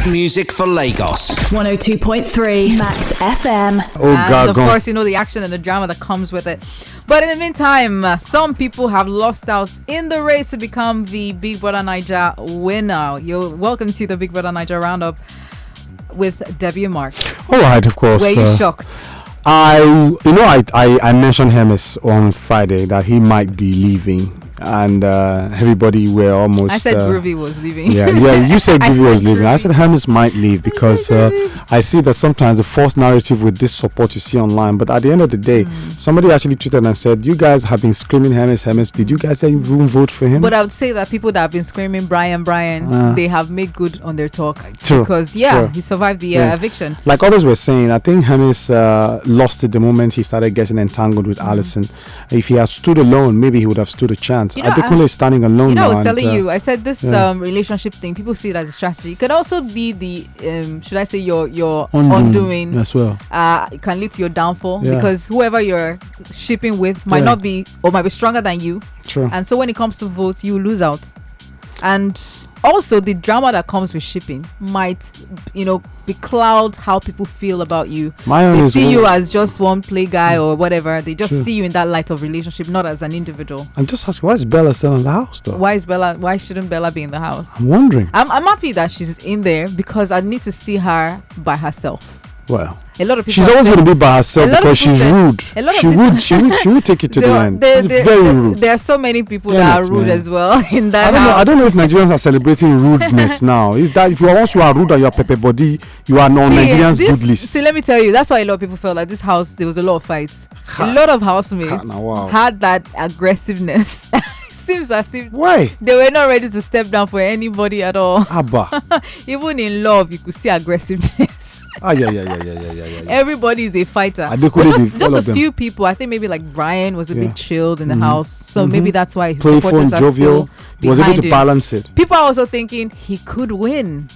music for Lagos. 102.3 Max FM. Oh, and God, of course, you know the action and the drama that comes with it. But in the meantime, some people have lost out in the race to become the Big Brother Naija winner. You're welcome to the Big Brother Naija roundup with Debbie and Mark. All right, of course. Were you shocked? I mentioned Hermes on Friday that he might be leaving, and everybody were almost. I said Groovy was leaving. Yeah, you said Groovy was leaving. I said Hermes might leave because I see that sometimes the false narrative with this support you see online, but at the end of the day, somebody actually tweeted and said, "You guys have been screaming Hermes. Did you guys say you won't vote for him?" But I would say that people that have been screaming Bryann, they have made good on their talk. True, because he survived the eviction. Like others were saying, I think Hermes lost it the moment he started getting entangled with Allison. If he had stood alone, maybe he would have stood a chance. Adekunle is standing alone now. I was telling you, I said this relationship thing, people see it as a strategy. It could also be the, should I say, your undoing as well. It can lead to your downfall because whoever you're shipping with might not be, or might be stronger than you. True. And so when it comes to votes, you lose out. And also the drama that comes with shipping might, becloud how people feel about you. They see you as just one play guy or whatever. They just see you in that light of relationship, not as an individual. I'm just asking, why is Bella still in the house though? Why shouldn't Bella be in the house? I'm wondering. I'm happy that she's in there because I need to see her by herself. Well, a lot of people. She's always going to be by herself because she's rude. She would take it to the end. Very rude. There are so many people that are rude as well in that house. I don't know if Nigerians are celebrating rudeness now. Is that if once you are rude and you are pepper body, you are on Nigerians' good list. See, let me tell you, that's why a lot of people felt like this house. There was a lot of fights. A lot of housemates had that aggressiveness. Seems as if they were not ready to step down for anybody at all. Even in love, you could see aggressiveness. Everybody is a fighter. Just a few people. I think maybe like Bryann was a bit chilled in the house, so maybe that's why his supporters are still behind him. Was able to balance it. People are also thinking he could win.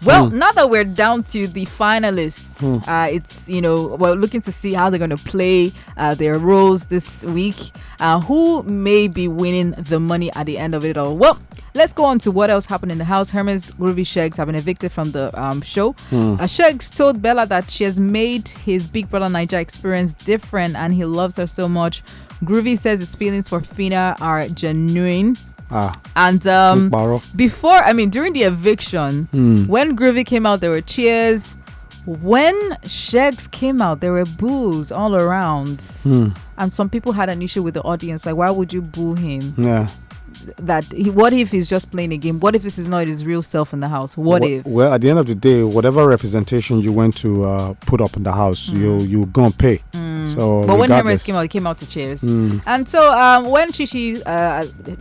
Well, now that we're down to the finalists, it's, we're looking to see how they're going to play their roles this week. Who may be winning the money at the end of it all? Well, let's go on to what else happened in the house. Hermes, Groovy, Sheggz have been evicted from the show. Sheggz told Bella that she has made his Big Brother Naija experience different and he loves her so much. Groovy says his feelings for Phyna are genuine. And during the eviction, when Groovy came out, there were cheers. When Sheggz came out, there were boos all around. And some people had an issue with the audience, like, why would you boo him? What if he's just playing a game? What if this is not his real self in the house? Well, at the end of the day, whatever representation you went to put up in the house, you're gonna pay. But when Hermes came out, he came out to cheers. And so when Chichi,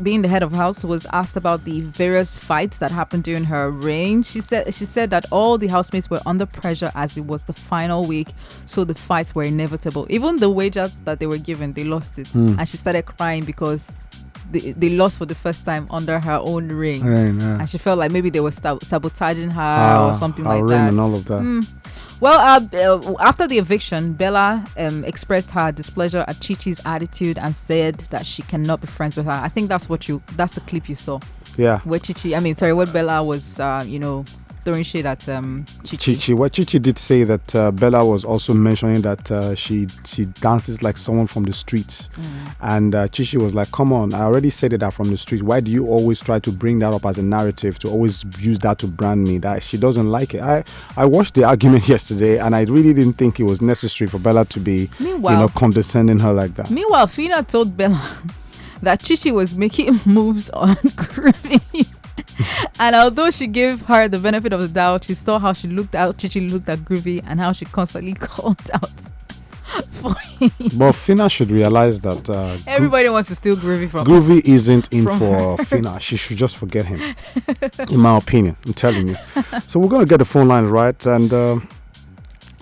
being the head of house, was asked about the various fights that happened during her reign, she said that all the housemates were under pressure as it was the final week, so the fights were inevitable. Even the wages that they were given, they lost it, and she started crying because they lost for the first time under her own reign. And she felt like maybe they were sabotaging her or something like that. And all of that. Well, after the eviction, Bella expressed her displeasure at Chichi's attitude and said that she cannot be friends with her. I think that's the clip you saw. Yeah. Where Bella was, throwing shade at Chichi. What Chichi did say that Bella was also mentioning that she dances like someone from the streets. And Chichi was like, come on, I already said it from the street. Why do you always try to bring that up as a narrative, to always use that to brand me? That she doesn't like it. I watched the argument yesterday and I really didn't think it was necessary for Bella to be condescending her like that. Meanwhile, Phyna told Bella that Chichi was making moves on Groovy. And although she gave her the benefit of the doubt, she saw how Chichi looked at Groovy and how she constantly called out for him. But Phyna should realize that everybody wants to steal Groovy from Groovy isn't in for Phyna. She should just forget him, in my opinion. I'm telling you. So we're going to get the phone lines right, and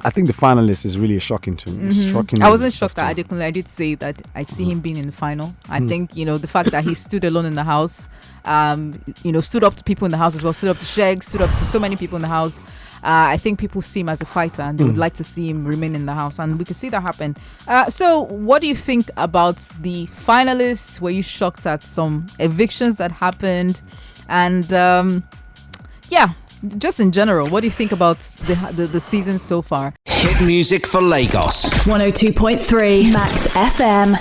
I think the finalist is really shocking to me. I wasn't shocked at Adekunle. I did say that I see him being in the final. I think, the fact that he stood alone in the house, stood up to people in the house as well, stood up to Sheggz, stood up to so many people in the house. I think people see him as a fighter and they would like to see him remain in the house. And we can see that happen. So what do you think about the finalists? Were you shocked at some evictions that happened? And just in general, what do you think about the season so far? Hit music for Lagos. 102.3 Max FM.